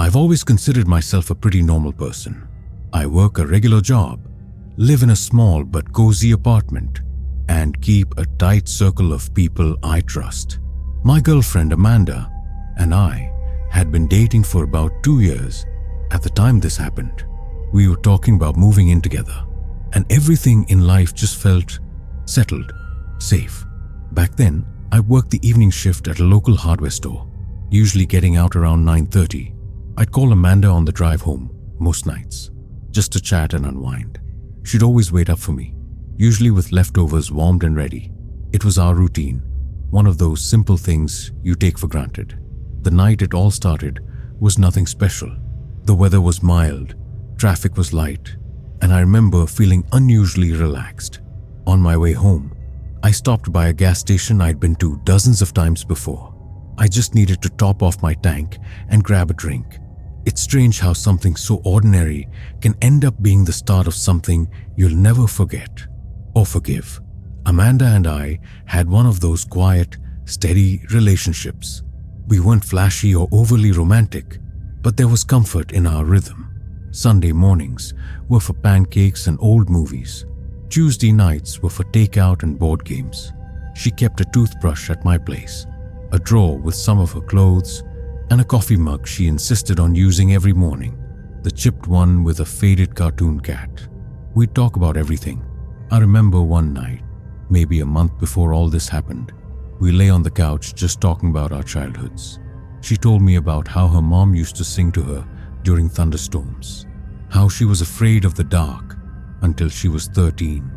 I've always considered myself a pretty normal person. I work a regular job, live in a small but cozy apartment, and keep a tight circle of people I trust. My girlfriend Amanda and I had been dating for about 2 years at the time this happened. We were talking about moving in together, and everything in life just felt settled, safe. Back then, I worked the evening shift at a local hardware store, usually getting out around 9:30. I'd call Amanda on the drive home most nights, just to chat and unwind. She'd always wait up for me, usually with leftovers warmed and ready. It was our routine, one of those simple things you take for granted. The night it all started was nothing special. The weather was mild, traffic was light, and I remember feeling unusually relaxed. On my way home, I stopped by a gas station I'd been to dozens of times before. I just needed to top off my tank and grab a drink. It's strange how something so ordinary can end up being the start of something you'll never forget or forgive. Amanda and I had one of those quiet, steady relationships. We weren't flashy or overly romantic, but there was comfort in our rhythm. Sunday mornings were for pancakes and old movies. Tuesday nights were for takeout and board games. She kept a toothbrush at my place, a drawer with some of her clothes, and a coffee mug she insisted on using every morning, the chipped one with a faded cartoon cat. We'd talk about everything. I remember one night, maybe a month before all this happened, we lay on the couch just talking about our childhoods. She told me about how her mom used to sing to her during thunderstorms, how she was afraid of the dark until she was 13.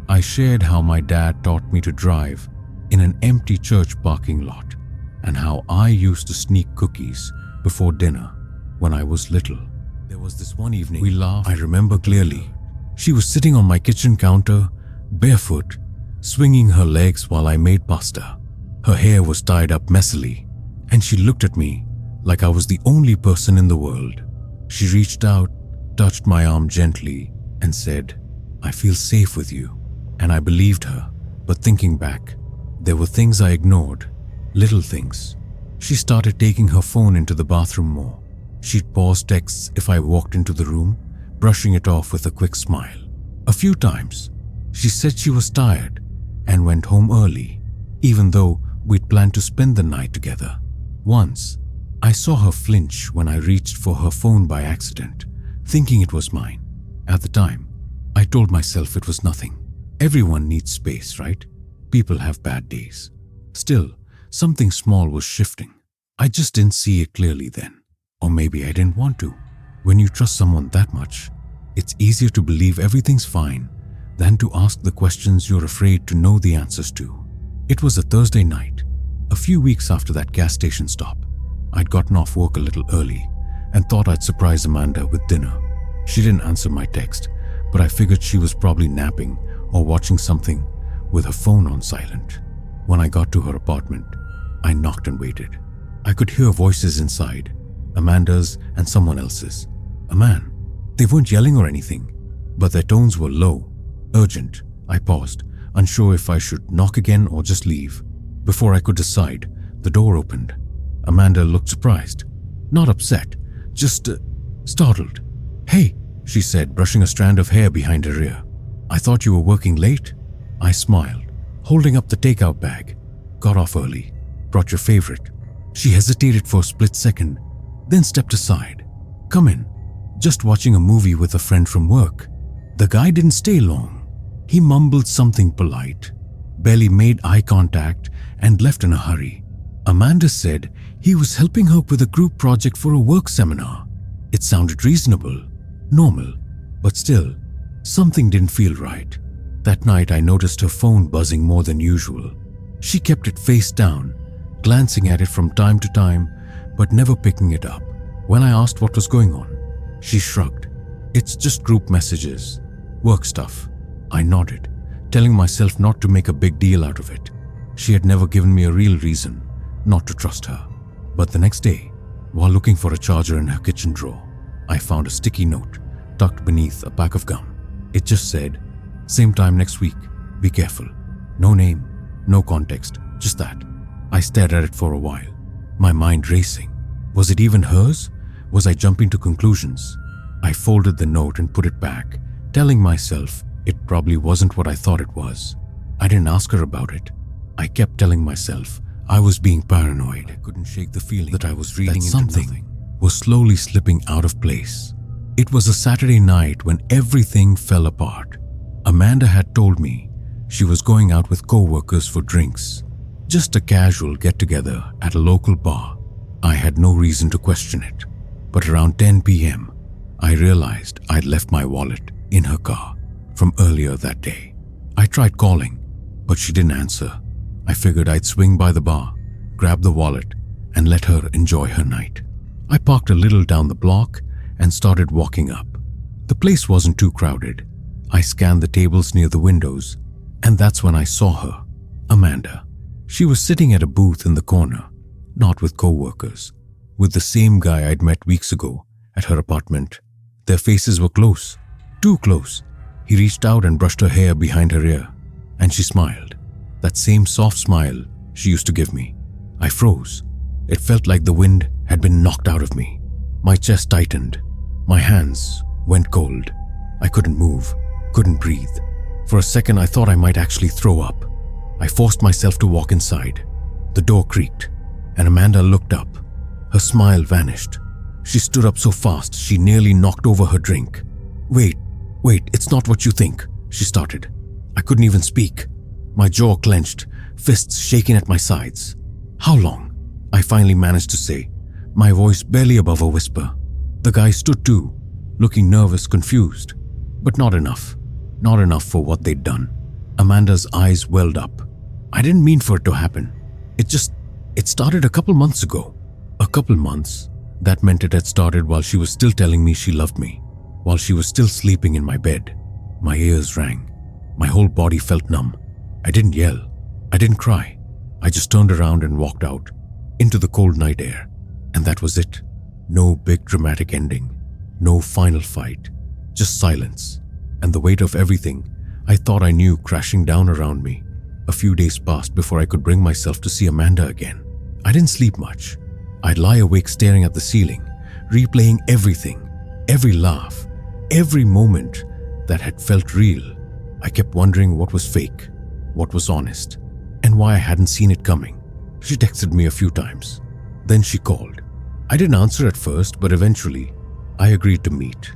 I shared how my dad taught me to drive in an empty church parking lot, and how I used to sneak cookies before dinner when I was little. There was this one evening we laughed. I remember clearly. She was sitting on my kitchen counter, barefoot, swinging her legs while I made pasta. Her hair was tied up messily, and she looked at me like I was the only person in the world. She reached out, touched my arm gently, and said, "I feel safe with you." And I believed her, but thinking back, there were things I ignored. Little things. She started taking her phone into the bathroom more. She'd pause texts if I walked into the room, brushing it off with a quick smile. A few times, she said she was tired and went home early, even though we'd planned to spend the night together. Once, I saw her flinch when I reached for her phone by accident, thinking it was mine. At the time, I told myself it was nothing. Everyone needs space, right? People have bad days. Still, something small was shifting. I just didn't see it clearly then. Or maybe I didn't want to. When you trust someone that much, it's easier to believe everything's fine than to ask the questions you're afraid to know the answers to. It was a Thursday night, a few weeks after that gas station stop. I'd gotten off work a little early and thought I'd surprise Amanda with dinner. She didn't answer my text, but I figured she was probably napping or watching something with her phone on silent. When I got to her apartment, I knocked and waited. I could hear voices inside, Amanda's and someone else's. A man. They weren't yelling or anything, but their tones were low, urgent. I paused, unsure if I should knock again or just leave. Before I could decide, the door opened. Amanda looked surprised, not upset, just startled. "Hey," she said, brushing a strand of hair behind her ear. "I thought you were working late." I smiled, holding up the takeout bag. "Got off early. Brought your favorite." She hesitated for a split second, then stepped aside. "Come in. Just watching a movie with a friend from work." The guy didn't stay long. He mumbled something polite, barely made eye contact, and left in a hurry. Amanda said he was helping her with a group project for a work seminar. It sounded reasonable, normal, but still, something didn't feel right. That night I noticed her phone buzzing more than usual. She kept it face down, glancing at it from time to time, but never picking it up. When I asked what was going on, she shrugged. "It's just group messages, work stuff." I nodded, telling myself not to make a big deal out of it. She had never given me a real reason not to trust her. But the next day, while looking for a charger in her kitchen drawer, I found a sticky note tucked beneath a pack of gum. It just said, "Same time next week, be careful." No name, no context, just that. I stared at it for a while, my mind racing. Was it even hers? Was I jumping to conclusions? I folded the note and put it back, telling myself it probably wasn't what I thought it was. I didn't ask her about it. I kept telling myself I was being paranoid. I couldn't shake the feeling that I was reading into something was slowly slipping out of place. It was a Saturday night when everything fell apart. Amanda had told me she was going out with co-workers for drinks. Just a casual get-together at a local bar. I had no reason to question it. But around 10 p.m., I realized I'd left my wallet in her car from earlier that day. I tried calling, but she didn't answer. I figured I'd swing by the bar, grab the wallet, and let her enjoy her night. I parked a little down the block and started walking up. The place wasn't too crowded. I scanned the tables near the windows, and that's when I saw her, Amanda. She was sitting at a booth in the corner, not with co-workers, with the same guy I'd met weeks ago at her apartment. Their faces were close, too close. He reached out and brushed her hair behind her ear, and she smiled. That same soft smile she used to give me. I froze. It felt like the wind had been knocked out of me. My chest tightened. My hands went cold. I couldn't move, couldn't breathe. For a second, I thought I might actually throw up. I forced myself to walk inside. The door creaked, and Amanda looked up. Her smile vanished. She stood up so fast, she nearly knocked over her drink. Wait, it's not what you think, she started. I couldn't even speak. My jaw clenched, fists shaking at my sides. How long? I finally managed to say, my voice barely above a whisper. The guy stood too, looking nervous, confused, but not enough. Not enough for what they'd done. Amanda's eyes welled up. I didn't mean for it to happen. It started a couple months ago. A couple months? That meant it had started while she was still telling me she loved me, while she was still sleeping in my bed. My ears rang. My whole body felt numb. I didn't yell. I didn't cry. I just turned around and walked out, into the cold night air. And that was it. No big dramatic ending. No final fight. Just silence. And the weight of everything I thought I knew crashing down around me. A few days passed before I could bring myself to see Amanda again. I didn't sleep much. I'd lie awake staring at the ceiling, replaying everything, every laugh, every moment that had felt real. I kept wondering what was fake, what was honest, and why I hadn't seen it coming. She texted me a few times. Then she called. I didn't answer at first, but eventually, I agreed to meet.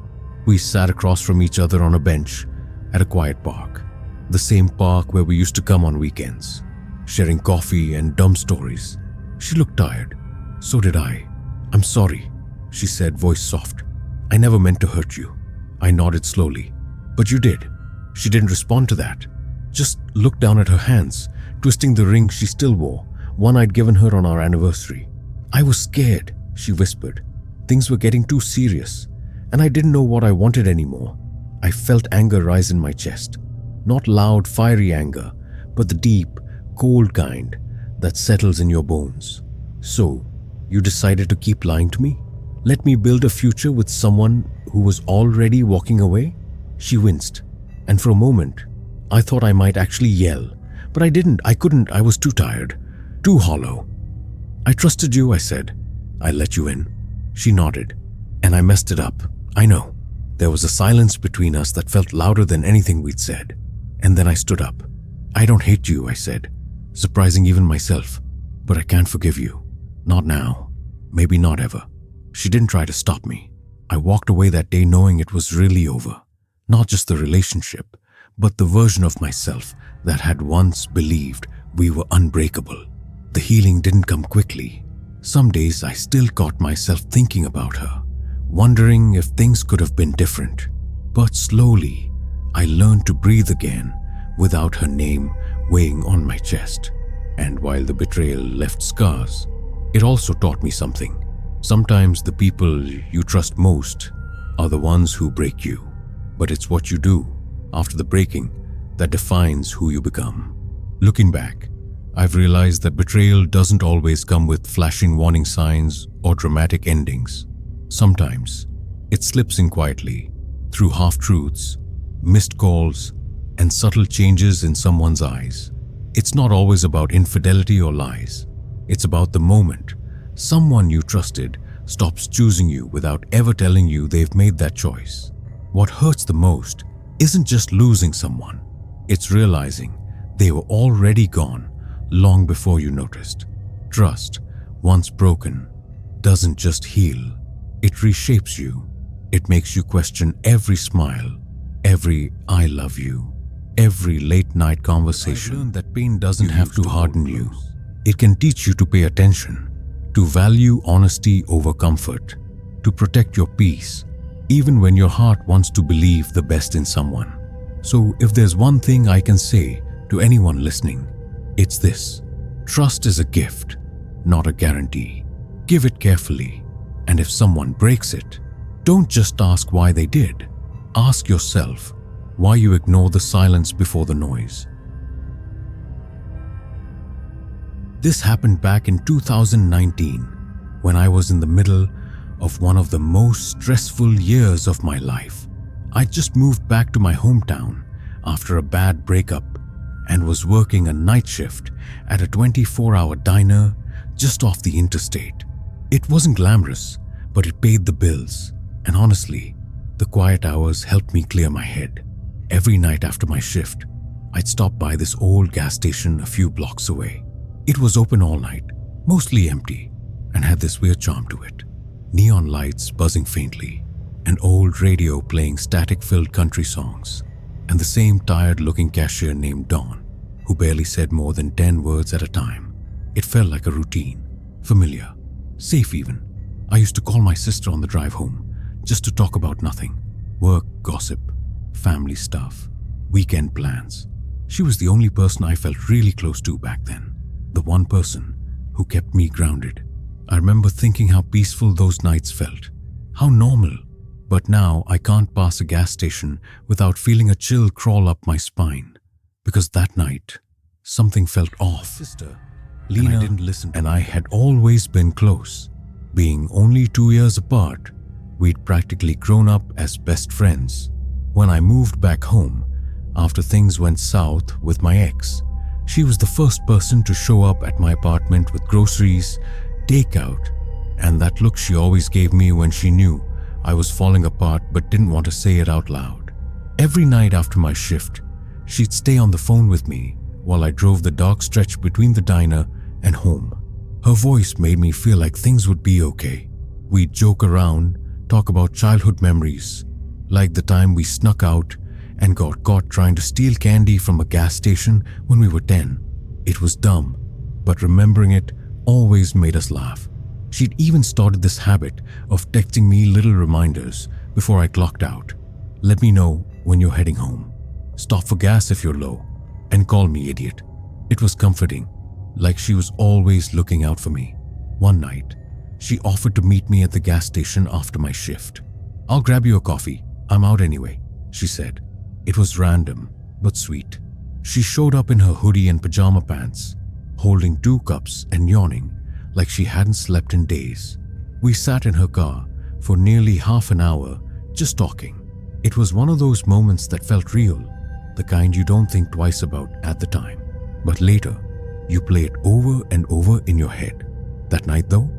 We sat across from each other on a bench at a quiet park, the same park where we used to come on weekends, sharing coffee and dumb stories. She looked tired. So did I. I'm sorry, she said, voice soft. I never meant to hurt you. I nodded slowly. But you did. She didn't respond to that. Just looked down at her hands, twisting the ring she still wore, one I'd given her on our anniversary. I was scared, she whispered. Things were getting too serious, and I didn't know what I wanted anymore. I felt anger rise in my chest. Not loud, fiery anger, but the deep, cold kind that settles in your bones. So, you decided to keep lying to me? Let me build a future with someone who was already walking away? She winced, and for a moment, I thought I might actually yell, but I didn't. I couldn't. I was too tired, too hollow. I trusted you, I said. I let you in. She nodded, and I messed it up. I know. There was a silence between us that felt louder than anything we'd said. And then I stood up. I don't hate you, I said, surprising even myself, but I can't forgive you. Not now. Maybe not ever. She didn't try to stop me. I walked away that day knowing it was really over. Not just the relationship, but the version of myself that had once believed we were unbreakable. The healing didn't come quickly. Some days I still caught myself thinking about her, wondering if things could have been different. But slowly, I learned to breathe again without her name weighing on my chest. And while the betrayal left scars, it also taught me something. Sometimes the people you trust most are the ones who break you. But it's what you do after the breaking that defines who you become. Looking back, I've realized that betrayal doesn't always come with flashing warning signs or dramatic endings. Sometimes, it slips in quietly, through half-truths, missed calls, and subtle changes in someone's eyes. It's not always about infidelity or lies. It's about the moment someone you trusted stops choosing you without ever telling you they've made that choice. What hurts the most isn't just losing someone, it's realizing they were already gone long before you noticed. Trust, once broken, doesn't just heal, it reshapes you. It makes you question every smile, every "I love you," every late night conversation. I've learned that pain doesn't have to harden you. It can teach you to pay attention, to value honesty over comfort, to protect your peace, even when your heart wants to believe the best in someone. So if there's one thing I can say to anyone listening, it's this: trust is a gift, not a guarantee. Give it carefully, and if someone breaks it, don't just ask why they did. Ask yourself why you ignore the silence before the noise. This happened back in 2019, when I was in the middle of one of the most stressful years of my life. I just moved back to my hometown after a bad breakup and was working a night shift at a 24-hour diner just off the interstate. It wasn't glamorous, but it paid the bills. And honestly, the quiet hours helped me clear my head. Every night after my shift, I'd stop by this old gas station a few blocks away. It was open all night, mostly empty, and had this weird charm to it. Neon lights buzzing faintly, an old radio playing static-filled country songs, and the same tired-looking cashier named Dawn, who barely said more than 10 words at a time. It felt like a routine, familiar, safe even. I used to call my sister on the drive home, just to talk about nothing: work, gossip, family stuff, weekend plans. She was the only person I felt really close to back then, the one person who kept me grounded. I remember thinking how peaceful those nights felt, how normal, but now I can't pass a gas station without feeling a chill crawl up my spine, because that night, something felt off. Sister, Lena, I didn't listen, and I had always been close. Being only 2 years apart, we'd practically grown up as best friends. When I moved back home, after things went south with my ex, she was the first person to show up at my apartment with groceries, takeout, and that look she always gave me when she knew I was falling apart but didn't want to say it out loud. Every night after my shift, she'd stay on the phone with me while I drove the dark stretch between the diner and home. Her voice made me feel like things would be okay. We'd joke around, talk about childhood memories, like the time we snuck out and got caught trying to steal candy from a gas station when we were 10. It was dumb, but remembering it always made us laugh. She'd even started this habit of texting me little reminders before I clocked out. Let me know when you're heading home. Stop for gas if you're low, and call me idiot. It was comforting, like she was always looking out for me. One night, she offered to meet me at the gas station after my shift. "I'll grab you a coffee. I'm out anyway," she said. It was random, but sweet. She showed up in her hoodie and pajama pants, holding 2 cups and yawning like she hadn't slept in days. We sat in her car for nearly half an hour, just talking. It was one of those moments that felt real, the kind you don't think twice about at the time, but later, you play it over and over in your head. That night though,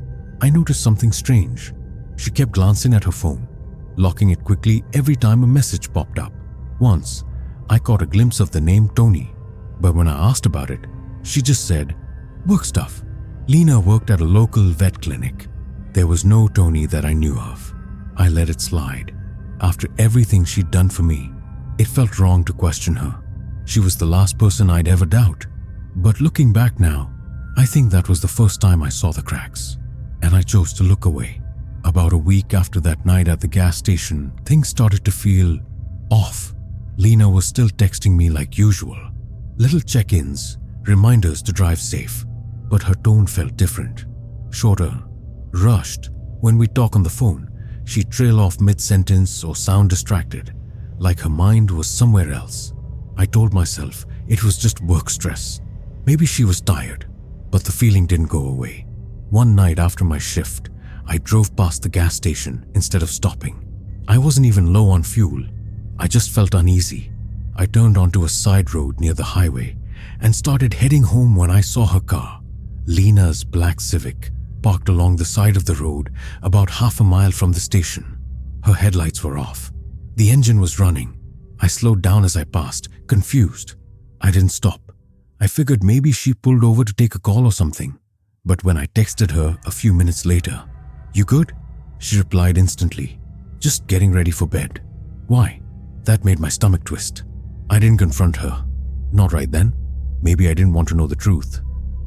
I noticed something strange. She kept glancing at her phone, locking it quickly every time a message popped up. Once, I caught a glimpse of the name Tony, but when I asked about it, she just said, "Work stuff." Lena worked at a local vet clinic. There was no Tony that I knew of. I let it slide. After everything she'd done for me, it felt wrong to question her. She was the last person I'd ever doubt. But looking back now, I think that was the first time I saw the cracks, and I chose to look away. About a week after that night at the gas station, things started to feel off. Lena was still texting me like usual. Little check-ins, reminders to drive safe, but her tone felt different. Shorter, rushed. When we talk on the phone, she'd trail off mid-sentence or sound distracted, like her mind was somewhere else. I told myself it was just work stress. Maybe she was tired, but the feeling didn't go away. One night after my shift, I drove past the gas station instead of stopping. I wasn't even low on fuel. I just felt uneasy. I turned onto a side road near the highway and started heading home when I saw her car, Lena's black Civic, parked along the side of the road about half a mile from the station. Her headlights were off. The engine was running. I slowed down as I passed, confused. I didn't stop. I figured maybe she pulled over to take a call or something. But when I texted her a few minutes later, "You good?" she replied instantly, "Just getting ready for bed." Why? That made my stomach twist. I didn't confront her. Not right then. Maybe I didn't want to know the truth.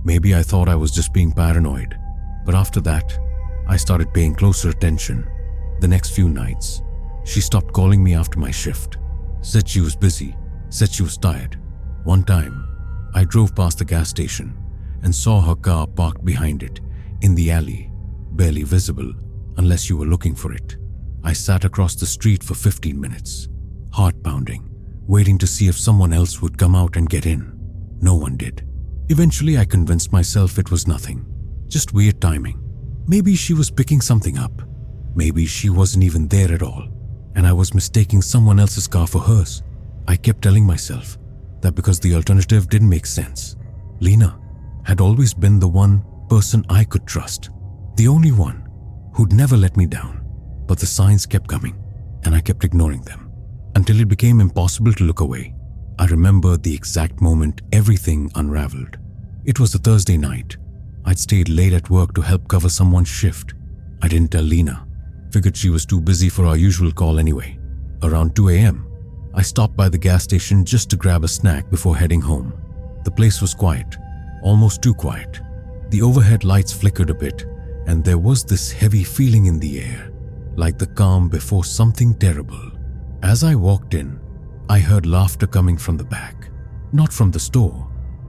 Maybe I thought I was just being paranoid. But after that, I started paying closer attention. The next few nights, she stopped calling me after my shift. Said she was busy. Said she was tired. One time, I drove past the gas station and saw her car parked behind it, in the alley, barely visible unless you were looking for it. I sat across the street for 15 minutes, heart pounding, waiting to see if someone else would come out and get in. No one did. Eventually, I convinced myself it was nothing, just weird timing. Maybe she was picking something up. Maybe she wasn't even there at all, and I was mistaking someone else's car for hers. I kept telling myself that because the alternative didn't make sense. Lena had always been the one person I could trust, the only one who'd never let me down. But the signs kept coming, and I kept ignoring them, until it became impossible to look away. I remember the exact moment everything unraveled. It was a Thursday night. I'd stayed late at work to help cover someone's shift. I didn't tell Lena. Figured she was too busy for our usual call anyway. Around 2 a.m., I stopped by the gas station just to grab a snack before heading home. The place was quiet, almost too quiet. The overhead lights flickered a bit, and there was this heavy feeling in the air, like the calm before something terrible. As I walked in, I heard laughter coming from the back. Not from the store,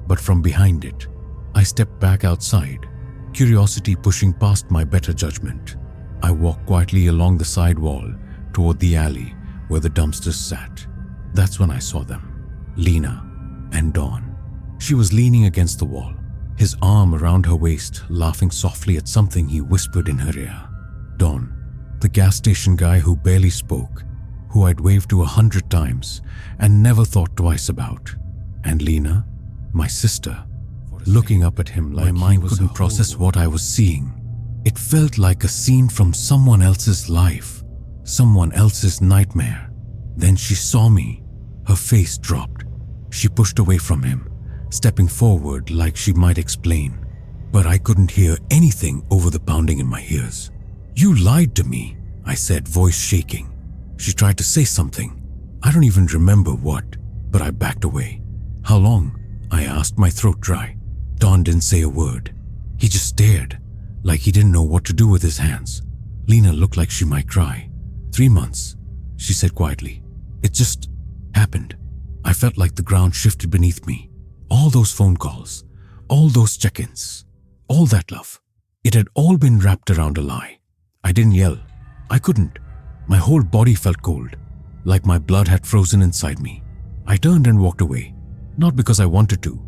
but from behind it. I stepped back outside, curiosity pushing past my better judgment. I walked quietly along the side wall toward the alley where the dumpsters sat. That's when I saw them, Lena and Don. She was leaning against the wall, his arm around her waist, laughing softly at something he whispered in her ear. Don, the gas station guy who barely spoke, who I'd waved to 100 times and never thought twice about. And Lena, my sister, looking up at him like my mind couldn't process what I was seeing. It felt like a scene from someone else's life, someone else's nightmare. Then she saw me. Her face dropped. She pushed away from him, stepping forward like she might explain. But I couldn't hear anything over the pounding in my ears. "You lied to me," I said, voice shaking. She tried to say something. I don't even remember what, but I backed away. "How long?" I asked, my throat dry. Don didn't say a word. He just stared, like he didn't know what to do with his hands. Lena looked like she might cry. 3 months, she said quietly. "It just happened." I felt like the ground shifted beneath me. All those phone calls, all those check-ins, all that love. It had all been wrapped around a lie. I didn't yell. I couldn't. My whole body felt cold, like my blood had frozen inside me. I turned and walked away, not because I wanted to,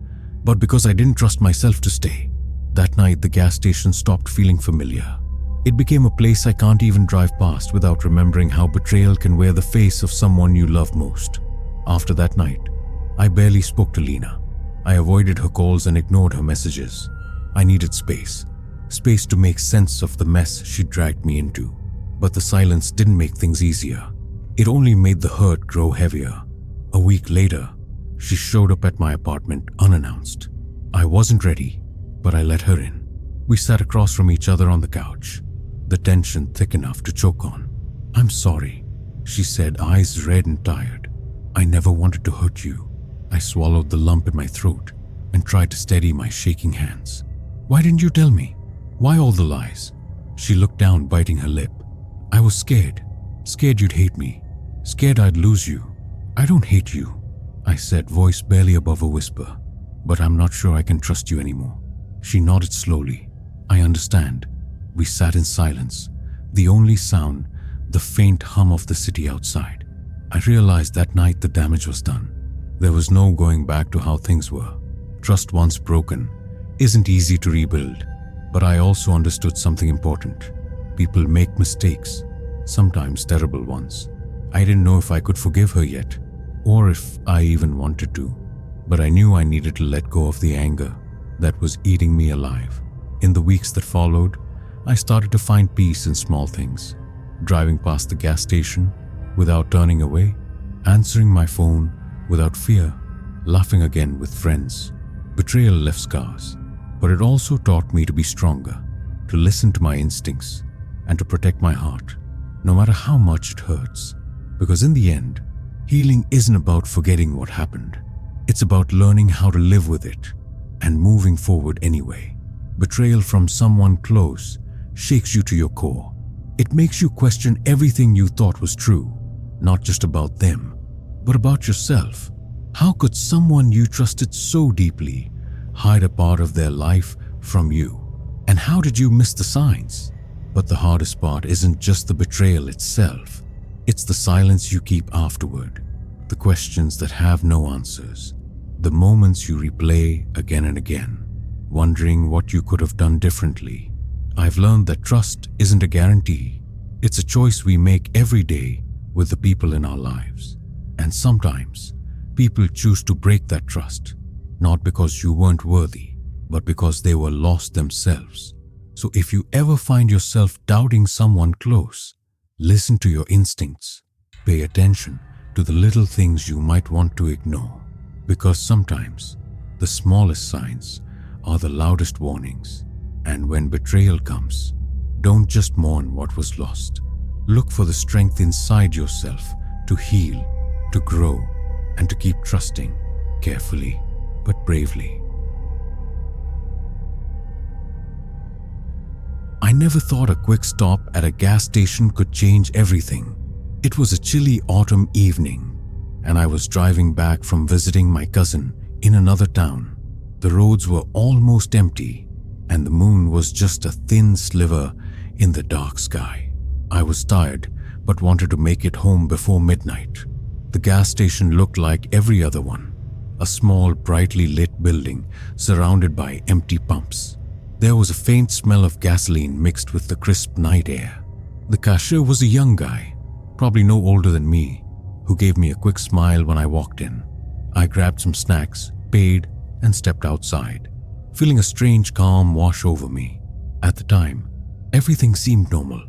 but because I didn't trust myself to stay. That night, the gas station stopped feeling familiar. It became a place I can't even drive past without remembering how betrayal can wear the face of someone you love most. After that night, I barely spoke to Lena. I avoided her calls and ignored her messages. I needed space. Space to make sense of the mess she dragged me into. But the silence didn't make things easier. It only made the hurt grow heavier. A week later, she showed up at my apartment unannounced. I wasn't ready, but I let her in. We sat across from each other on the couch, the tension thick enough to choke on. "I'm sorry," she said, eyes red and tired. "I never wanted to hurt you." I swallowed the lump in my throat and tried to steady my shaking hands. "Why didn't you tell me? Why all the lies?" She looked down, biting her lip. "I was scared. Scared you'd hate me. Scared I'd lose you." "I don't hate you," I said, voice barely above a whisper. "But I'm not sure I can trust you anymore." She nodded slowly. "I understand." We sat in silence, the only sound, the faint hum of the city outside. I realized that night the damage was done. There was no going back to how things were. Trust once broken isn't easy to rebuild. But I also understood something important. People make mistakes, sometimes terrible ones. I didn't know if I could forgive her yet, or if I even wanted to. But I knew I needed to let go of the anger that was eating me alive. In the weeks that followed, I started to find peace in small things, driving past the gas station without turning away, answering my phone without fear, laughing again with friends. Betrayal left scars, but it also taught me to be stronger, to listen to my instincts, and to protect my heart, no matter how much it hurts. Because in the end, healing isn't about forgetting what happened. It's about learning how to live with it and moving forward anyway. Betrayal from someone close shakes you to your core. It makes you question everything you thought was true, not just about them, but about yourself. How could someone you trusted so deeply hide a part of their life from you? And how did you miss the signs? But the hardest part isn't just the betrayal itself. It's the silence you keep afterward, the questions that have no answers, the moments you replay again and again, wondering what you could have done differently. I've learned that trust isn't a guarantee. It's a choice we make every day with the people in our lives. And sometimes, people choose to break that trust, not because you weren't worthy, but because they were lost themselves. So if you ever find yourself doubting someone close, listen to your instincts. Pay attention to the little things you might want to ignore, because sometimes the smallest signs are the loudest warnings. And when betrayal comes, don't just mourn what was lost. Look for the strength inside yourself to heal, to grow, and to keep trusting, carefully but bravely. I never thought a quick stop at a gas station could change everything. It was a chilly autumn evening, and I was driving back from visiting my cousin in another town. The roads were almost empty, and the moon was just a thin sliver in the dark sky. I was tired, but wanted to make it home before midnight. The gas station looked like every other one, a small, brightly lit building surrounded by empty pumps. There was a faint smell of gasoline mixed with the crisp night air. The cashier was a young guy, probably no older than me, who gave me a quick smile when I walked in. I grabbed some snacks, paid, and stepped outside, feeling a strange calm wash over me. At the time, everything seemed normal,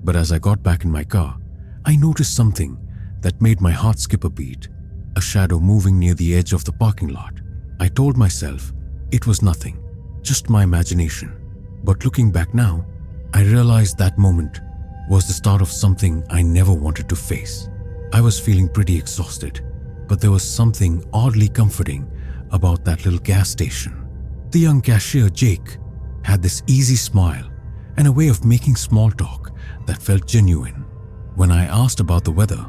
but as I got back in my car, I noticed something that made my heart skip a beat, a shadow moving near the edge of the parking lot. I told myself it was nothing, just my imagination. But looking back now, I realized that moment was the start of something I never wanted to face. I was feeling pretty exhausted, but there was something oddly comforting about that little gas station. The young cashier, Jake, had this easy smile and a way of making small talk that felt genuine. When I asked about the weather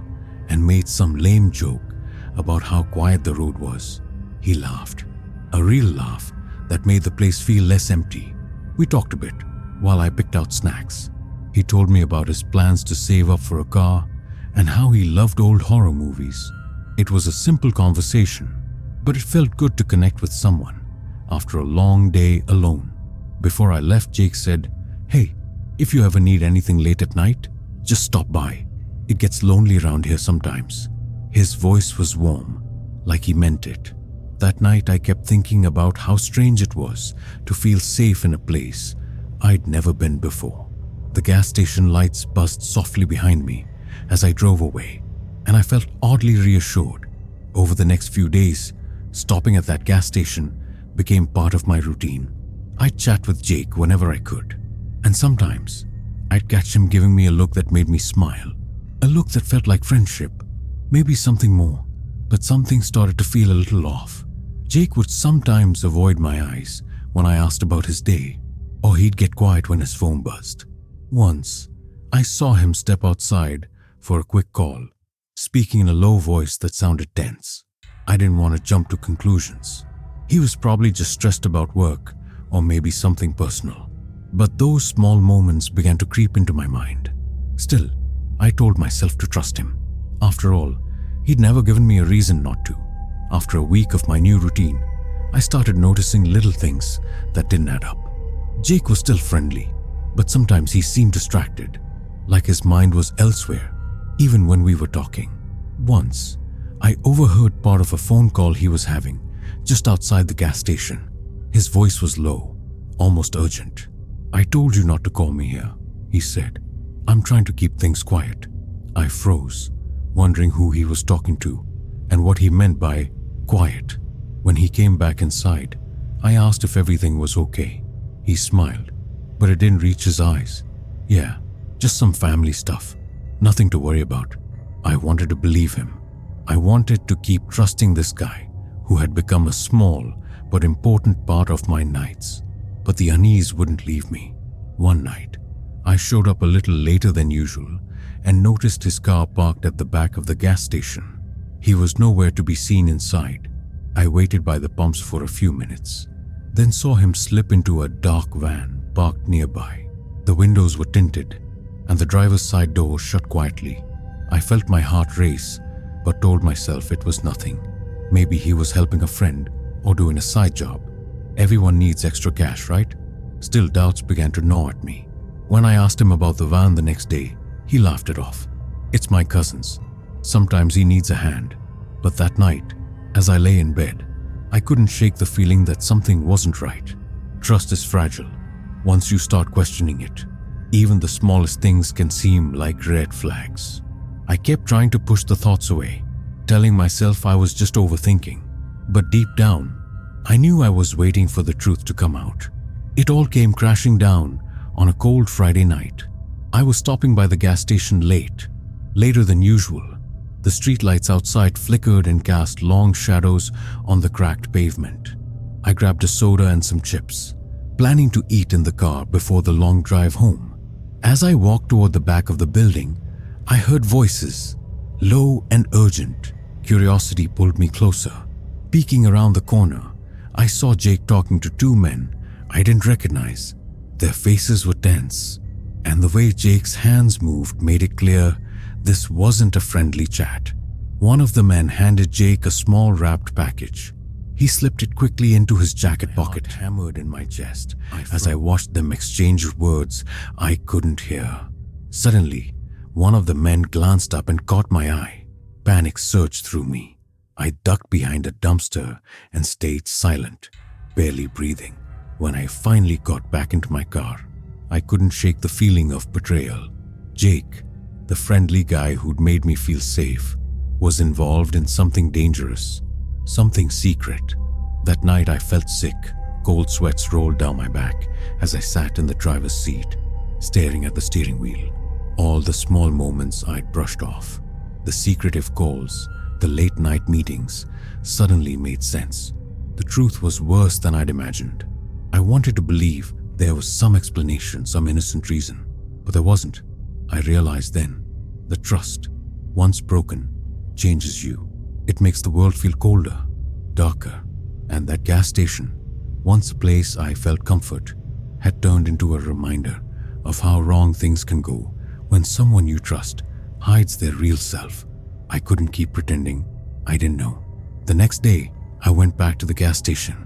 and made some lame joke about how quiet the road was, he laughed, a real laugh that made the place feel less empty. We talked a bit while I picked out snacks. He told me about his plans to save up for a car and how he loved old horror movies. It was a simple conversation, but it felt good to connect with someone after a long day alone. Before I left, Jake said, "Hey, if you ever need anything late at night, just stop by. It gets lonely around here sometimes." His voice was warm, like he meant it. That night I kept thinking about how strange it was to feel safe in a place I'd never been before. The gas station lights buzzed softly behind me as I drove away, and I felt oddly reassured. Over the next few days, stopping at that gas station became part of my routine. I'd chat with Jake whenever I could, and sometimes I'd catch him giving me a look that made me smile, a look that felt like friendship, maybe something more, but something started to feel a little off. Jake would sometimes avoid my eyes when I asked about his day, or he'd get quiet when his phone buzzed. Once, I saw him step outside for a quick call, speaking in a low voice that sounded tense. I didn't want to jump to conclusions. He was probably just stressed about work, or maybe something personal. But those small moments began to creep into my mind. Still, I told myself to trust him. After all, he'd never given me a reason not to. After a week of my new routine, I started noticing little things that didn't add up. Jake was still friendly, but sometimes he seemed distracted, like his mind was elsewhere, even when we were talking. Once, I overheard part of a phone call he was having just outside the gas station. His voice was low, almost urgent. "I told you not to call me here," he said. "I'm trying to keep things quiet." I froze, wondering who he was talking to and what he meant by quiet. When he came back inside, I asked if everything was okay. He smiled, but it didn't reach his eyes. "Yeah, just some family stuff. Nothing to worry about." I wanted to believe him. I wanted to keep trusting this guy who had become a small but important part of my nights. But the unease wouldn't leave me. One night, I showed up a little later than usual and noticed his car parked at the back of the gas station. He was nowhere to be seen inside. I waited by the pumps for a few minutes, then saw him slip into a dark van parked nearby. The windows were tinted and the driver's side door shut quietly. I felt my heart race, but told myself it was nothing. Maybe he was helping a friend or doing a side job. Everyone needs extra cash, right? Still, doubts began to gnaw at me. When I asked him about the van the next day, he laughed it off. "It's my cousin's. Sometimes he needs a hand." But that night, as I lay in bed, I couldn't shake the feeling that something wasn't right. Trust is fragile. Once you start questioning it, even the smallest things can seem like red flags. I kept trying to push the thoughts away, telling myself I was just overthinking. But deep down, I knew I was waiting for the truth to come out. It all came crashing down on a cold Friday night. I was stopping by the gas station later than usual. The streetlights outside flickered and cast long shadows on the cracked pavement. I grabbed a soda and some chips, planning to eat in the car before the long drive home. As I walked toward the back of the building, I heard voices, low and urgent. Curiosity pulled me closer. Peeking around the corner, I saw Jake talking to two men I didn't recognize. Their faces were tense, and the way Jake's hands moved made it clear this wasn't a friendly chat. One of the men handed Jake a small wrapped package. He slipped it quickly into his jacket pocket. Hammered in my chest as I watched them exchange words I couldn't hear. Suddenly, one of the men glanced up and caught my eye. Panic surged through me. I ducked behind a dumpster and stayed silent, barely breathing. When I finally got back into my car, I couldn't shake the feeling of betrayal. Jake, the friendly guy who'd made me feel safe, was involved in something dangerous, something secret. That night I felt sick. Cold sweats rolled down my back as I sat in the driver's seat, staring at the steering wheel. All the small moments I'd brushed off, the secretive calls, the late night meetings, suddenly made sense. The truth was worse than I'd imagined. I wanted to believe there was some explanation, some innocent reason, but there wasn't. I realized then, the trust, once broken, changes you. It makes the world feel colder, darker, and that gas station, once a place I felt comfort, had turned into a reminder of how wrong things can go when someone you trust hides their real self. I couldn't keep pretending I didn't know. The next day, I went back to the gas station,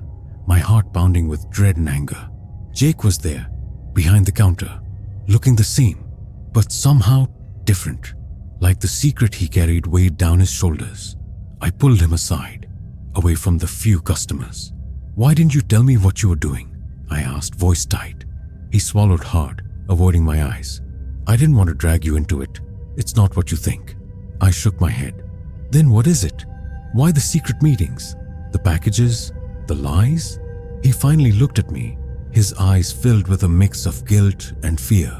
my heart pounding with dread and anger. Jake was there, behind the counter, looking the same, but somehow different, like the secret he carried weighed down his shoulders. I pulled him aside, away from the few customers. "Why didn't you tell me what you were doing?" I asked, voice tight. He swallowed hard, avoiding my eyes. "I didn't want to drag you into it. It's not what you think." I shook my head. "Then what is it? Why the secret meetings? The packages? The lies?" He finally looked at me, his eyes filled with a mix of guilt and fear.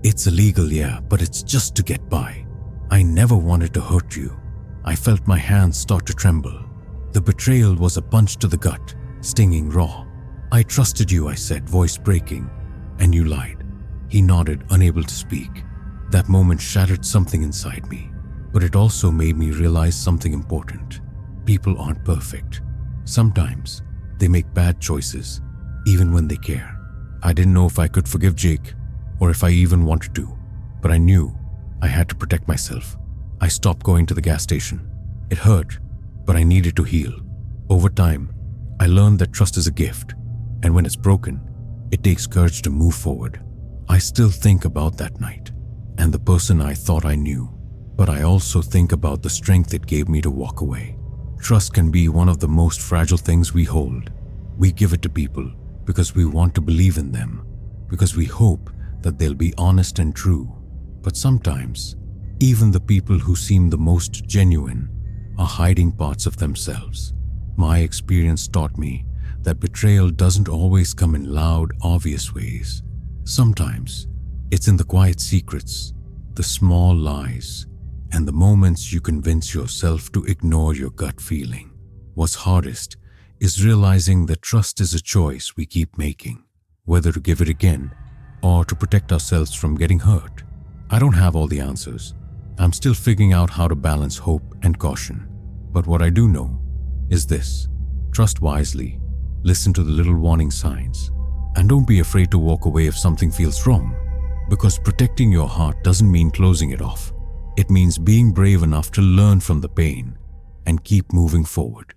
"It's illegal, yeah, but it's just to get by. I never wanted to hurt you." I felt my hands start to tremble. The betrayal was a punch to the gut, stinging raw. "I trusted you," I said, voice breaking, "and you lied." He nodded, unable to speak. That moment shattered something inside me, but it also made me realize something important. People aren't perfect. Sometimes they make bad choices, even when they care. I didn't know if I could forgive Jake, or if I even wanted to, but I knew I had to protect myself. I stopped going to the gas station. It hurt, but I needed to heal. Over time, I learned that trust is a gift, and when it's broken, it takes courage to move forward. I still think about that night, and the person I thought I knew, but I also think about the strength it gave me to walk away. Trust can be one of the most fragile things we hold. We give it to people because we want to believe in them, because we hope that they'll be honest and true. But sometimes, even the people who seem the most genuine are hiding parts of themselves. My experience taught me that betrayal doesn't always come in loud, obvious ways. Sometimes, it's in the quiet secrets, the small lies, and the moments you convince yourself to ignore your gut feeling. What's hardest is realizing that trust is a choice we keep making, whether to give it again or to protect ourselves from getting hurt. I don't have all the answers. I'm still figuring out how to balance hope and caution. But what I do know is this: trust wisely, listen to the little warning signs, and don't be afraid to walk away if something feels wrong. Because protecting your heart doesn't mean closing it off. It means being brave enough to learn from the pain and keep moving forward.